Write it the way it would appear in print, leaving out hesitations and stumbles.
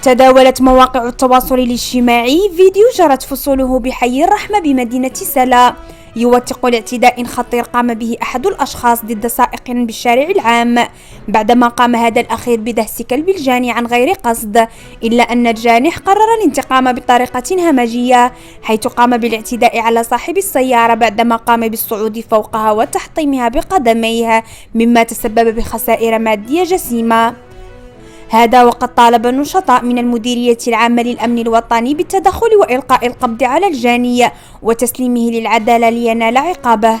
تداولت مواقع التواصل الاجتماعي فيديو جرت فصوله بحي الرحمة بمدينة سلا يوثق لاعتداء خطير قام به أحد الأشخاص ضد سائق بالشارع العام بعدما قام هذا الأخير بدهس كلب الجاني عن غير قصد، إلا أن الجانح قرر الانتقام بطريقة همجية حيث قام بالاعتداء على صاحب السيارة بعدما قام بالصعود فوقها وتحطيمها بقدميه مما تسبب بخسائر مادية جسيمة. هذا وقد طالب النشطاء من المديرية العامة للأمن الوطني بالتدخل وإلقاء القبض على الجاني وتسليمه للعدالة لينال عقابه.